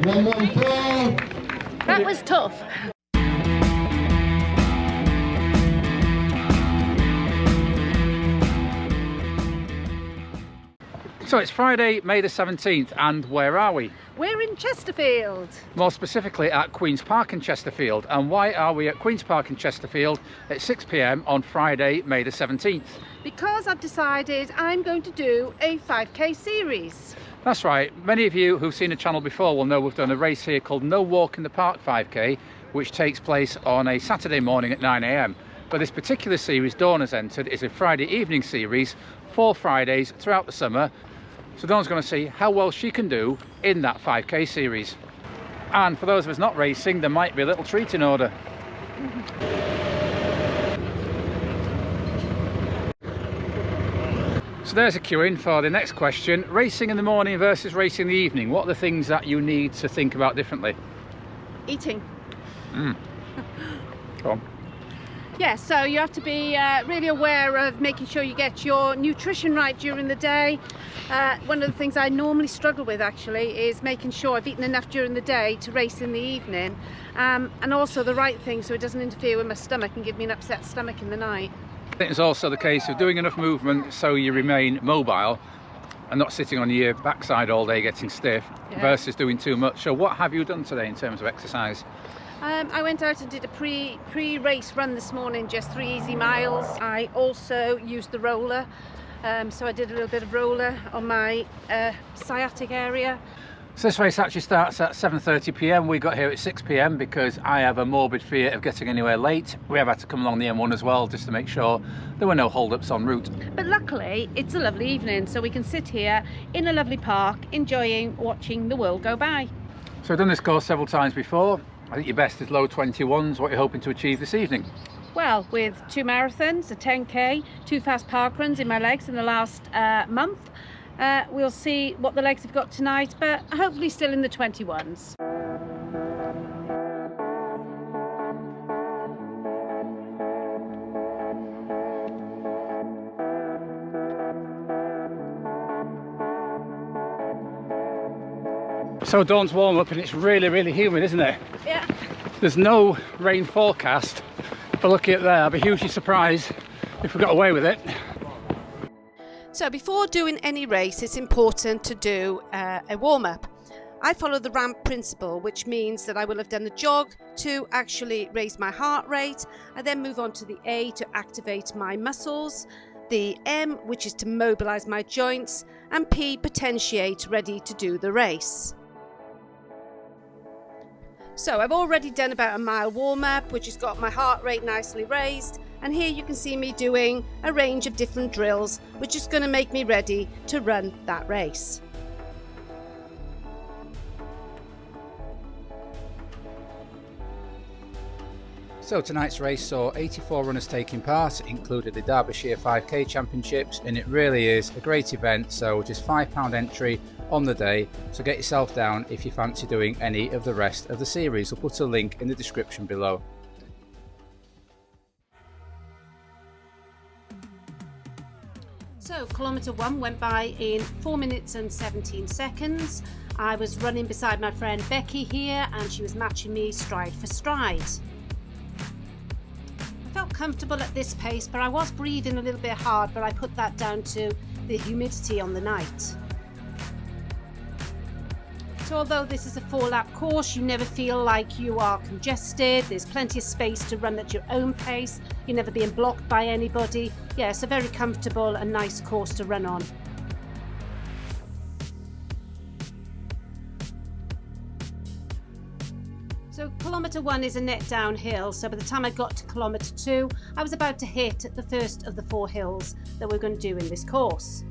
Number 4. That was tough. So it's Friday, May the 17th, and where are we? We're in Chesterfield. More specifically at Queen's Park in Chesterfield. And why are we at Queen's Park in Chesterfield at 6 p.m. on Friday, May the 17th? Because I've decided I'm going to do a 5k series. That's right. Many of you who've seen the channel before will know we've done a race here called No Walk in the Park 5k, which takes place on a Saturday morning at 9 a.m. But this particular series Dawn has entered is a Friday evening series, 4 Fridays throughout the summer. So Dawn's going to see how well she can do in that 5k series. And for those of us not racing, there might be a little treat in order. So there's a cue in for the next question. Racing in the morning versus racing in the evening. What are the things that you need to think about differently? Eating. Go on. Yeah, so you have to be really aware of making sure you get your nutrition right during the day. One of the things I normally struggle with actually is making sure I've eaten enough during the day to race in the evening, and also the right thing so it doesn't interfere with my stomach and give me an upset stomach in the night. I think it's also the case of doing enough movement so you remain mobile and not sitting on your backside all day getting stiff, versus doing too much. So what have you done today in terms of exercise? I went out and did a pre-race run this morning, just 3 easy miles. I also used the roller, so I did a little bit of roller on my sciatic area. So this race actually starts at 7:30 p.m. We got here at 6 p.m. because I have a morbid fear of getting anywhere late. We have had to come along the M1 as well just to make sure there were no hold-ups en route. But luckily it's a lovely evening, so we can sit here in a lovely park enjoying watching the world go by. So I've done this course several times before. I think your best is low 21s. What are you hoping to achieve this evening? Well, with 2 marathons, a 10k, 2 fast park runs in my legs in the last month, we'll see what the legs have got tonight, but hopefully still in the 21s. So Dawn's warm up and it's really, really humid, isn't it? Yeah. There's no rain forecast, but looking at there, I'd be hugely surprised if we got away with it. So before doing any race, it's important to do a warm-up. I follow the ramp principle, which means that I will have done a jog to actually raise my heart rate. I then move on to the A to activate my muscles, the M, which is to mobilize my joints, and P, potentiate, ready to do the race. So I've already done about a mile warm-up, which has got my heart rate nicely raised, and here you can see me doing a range of different drills, which is going to make me ready to run that race. So tonight's race saw 84 runners taking part, included the Derbyshire 5k Championships, and it really is a great event. So just £5 entry on the day, so get yourself down if you fancy doing any of the rest of the series. We'll put a link in the description below. So kilometre 1 went by in 4 minutes and 17 seconds. I was running beside my friend Becky here, and she was matching me stride for stride. I felt comfortable at this pace, but I was breathing a little bit hard, but I put that down to the humidity on the night. So although this is a 4-lap course, you never feel like you are congested. There's plenty of space to run at your own pace. You're never being blocked by anybody. Yeah, it's a very comfortable and nice course to run on. So kilometre 1 is a net downhill, so by the time I got to kilometre 2, I was about to hit the first of the 4 hills that we're going to do in this course.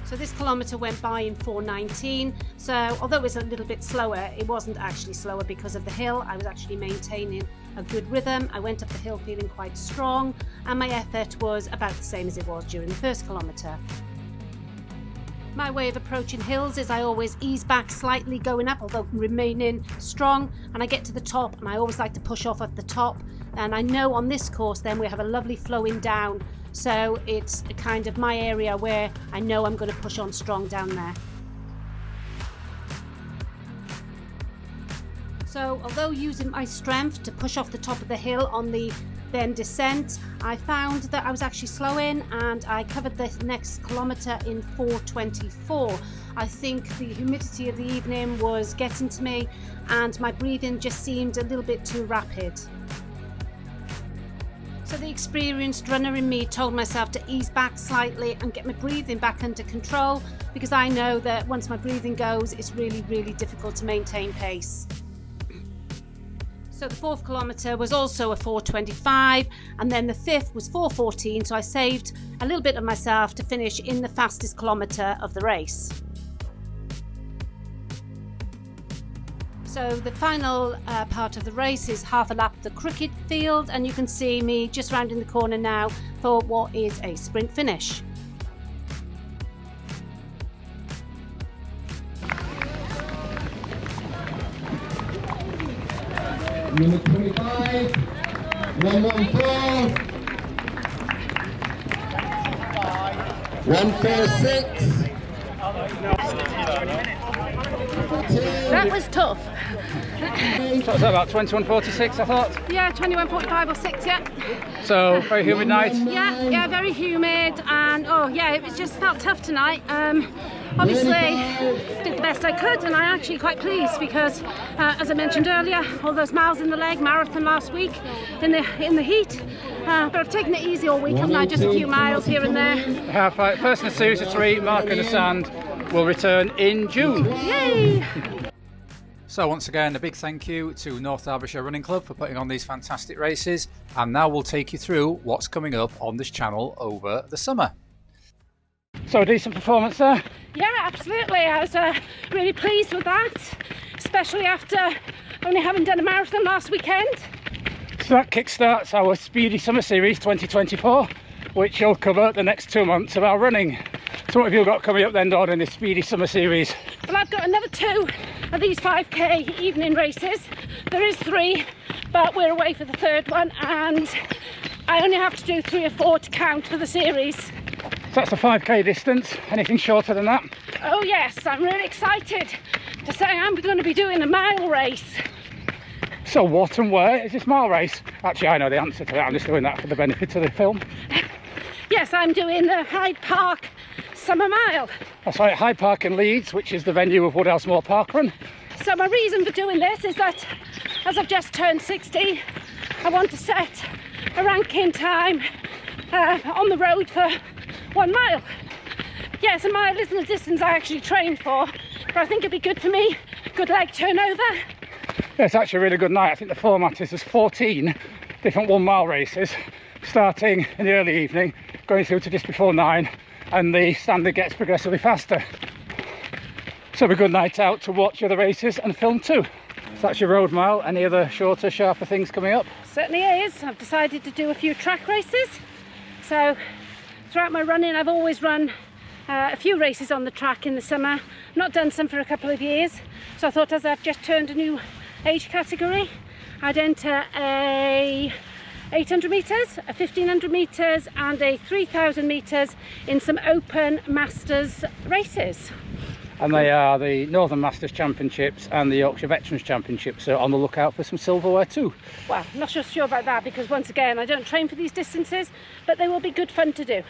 So this kilometre went by in 4:19, so although it was a little bit slower, it wasn't actually slower because of the hill. I was actually maintaining a good rhythm. I went up the hill feeling quite strong, and my effort was about the same as it was during the first kilometre. My way of approaching hills is I always ease back slightly going up, although remaining strong, and I get to the top and I always like to push off at the top. And I know on this course then we have a lovely flowing down, so it's a kind of my area where I know I'm going to push on strong down there. So although using my strength to push off the top of the hill on the then descent, I found that I was actually slowing, and I covered the next kilometre in 4:24. I think the humidity of the evening was getting to me and my breathing just seemed a little bit too rapid. So the experienced runner in me told myself to ease back slightly and get my breathing back under control, because I know that once my breathing goes, it's really, really difficult to maintain pace. So the 4th kilometre was also a 4:25, and then the 5th was 4:14, so I saved a little bit of myself to finish in the fastest kilometre of the race. So the final part of the race is half a lap of the cricket field, and you can see me just rounding the corner now for what is a sprint finish. Number 25, 114, 146. That was tough. So was that about 21:46, I thought? Yeah, 21:45 or 6, yeah. So, very humid night. Yeah, very humid, and oh yeah, it was just felt tough tonight. Obviously did the best I could, and I'm actually quite pleased because, as I mentioned earlier, all those miles in the leg, marathon last week in the heat. But I've taken it easy all week, haven't I? Just a few miles here and there. First in a series of 3, Mark in the Sand will return in June. Yay! So once again, a big thank you to North Derbyshire Running Club for putting on these fantastic races, and now we'll take you through what's coming up on this channel over the summer. So a decent performance there? Yeah, absolutely. I was really pleased with that, especially after only having done a marathon last weekend. So that kickstarts our Speedy Summer Series 2024, which will cover the next 2 months of our running. So what have you got coming up then, Dawn, in this Speedy Summer Series? Well, I've got another 2 of these 5k evening races. There is 3, but we're away for the 3rd one, and I only have to do 3 or 4 to count for the series. So that's a 5k distance. Anything shorter than that? Oh yes, I'm really excited to say I'm going to be doing a mile race. So what and where is this mile race? Actually, I know the answer to that. I'm just doing that for the benefit of the film. Yes, I'm doing the Hyde Park Summer Mile. That's right, Hyde Park in Leeds, which is the venue of Woodhouse Moor Park Run. So my reason for doing this is that as I've just turned 60, I want to set a ranking time on the road for 1 mile. Yes, a mile isn't a distance I actually train for, but I think it'd be good for me, good leg turnover. Yeah, it's actually a really good night. I think the format is there's 14 different 1 mile races, starting in the early evening, going through to just before 9, and the standard gets progressively faster. So a good night out to watch other races and film too. So that's your road mile. Any other shorter, sharper things coming up? Certainly is. I've decided to do a few track races. So throughout my running, I've always run a few races on the track in the summer. Not done some for a couple of years. So I thought, as I've just turned a new age category, I'd enter a 800 metres, a 1500 metres and a 3000 metres in some open Masters races. And they are the Northern Masters Championships and the Yorkshire Veterans Championships, so on the lookout for some silverware too. Well, I'm not sure about that, because once again, I don't train for these distances, but they will be good fun to do.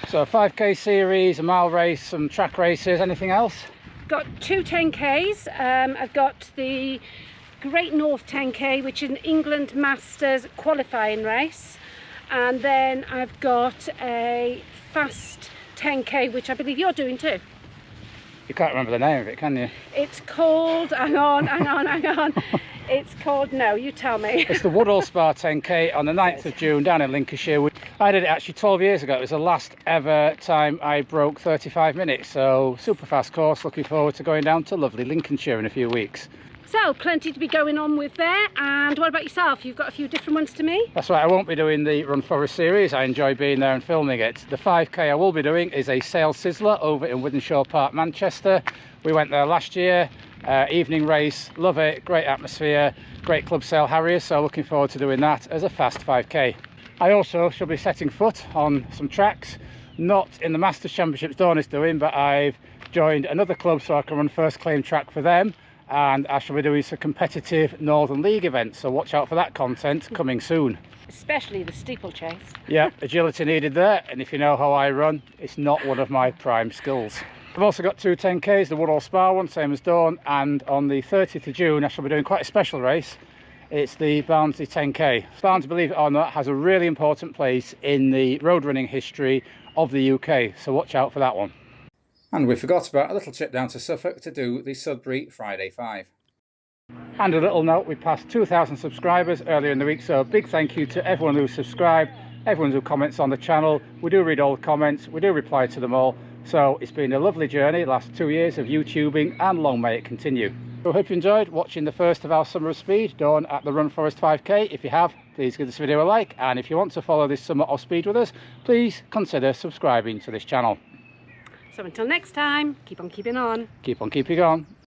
So a 5k series, a mile race, some track races, anything else? Got 2 10ks. I've got the Great North 10k, which is an England Masters qualifying race, and then I've got a fast 10k, which I believe you're doing too. You can't remember the name of it, can you? It's called, hang on. It's called, no, you tell me. It's the Woodall Spa 10k on the 9th of June down in Lincolnshire. I did it actually 12 years ago. It was the last ever time I broke 35 minutes. So super fast course. Looking forward to going down to lovely Lincolnshire in a few weeks. So plenty to be going on with there. And what about yourself? You've got a few different ones to me? That's right, I won't be doing the Run Forest series. I enjoy being there and filming it. The 5k I will be doing is a Sail Sizzler over in Wythenshawe Park, Manchester. We went there last year. Evening race, love it, great atmosphere, great Club Sail Harriers, so looking forward to doing that as a fast 5k. I also shall be setting foot on some tracks, not in the Masters Championships Dawn is doing, but I've joined another club so I can run first claim track for them, and I shall be doing some competitive Northern League events, so watch out for that content coming soon. Especially the steeplechase. Yeah, agility needed there, and if you know how I run, it's not one of my prime skills. I've also got two 10Ks, the Woodall Spa one, same as Dawn, and on the 30th of June I shall be doing quite a special race. It's the Barnsley 10K. Barnsley, believe it or not, has a really important place in the road running history of the UK, so watch out for that one. And we forgot about a little trip down to Suffolk to do the Sudbury Friday 5. And a little note, we passed 2,000 subscribers earlier in the week, so a big thank you to everyone who subscribed, everyone who comments on the channel. We do read all the comments, we do reply to them all, so it's been a lovely journey, last 2 years of YouTubing, and long may it continue. So I hope you enjoyed watching the first of our Summer of Speed, Dawn at the Run Forest 5K. If you have, please give this video a like, and if you want to follow this Summer of Speed with us, please consider subscribing to this channel. So until next time, keep on keeping on. Keep on keeping on.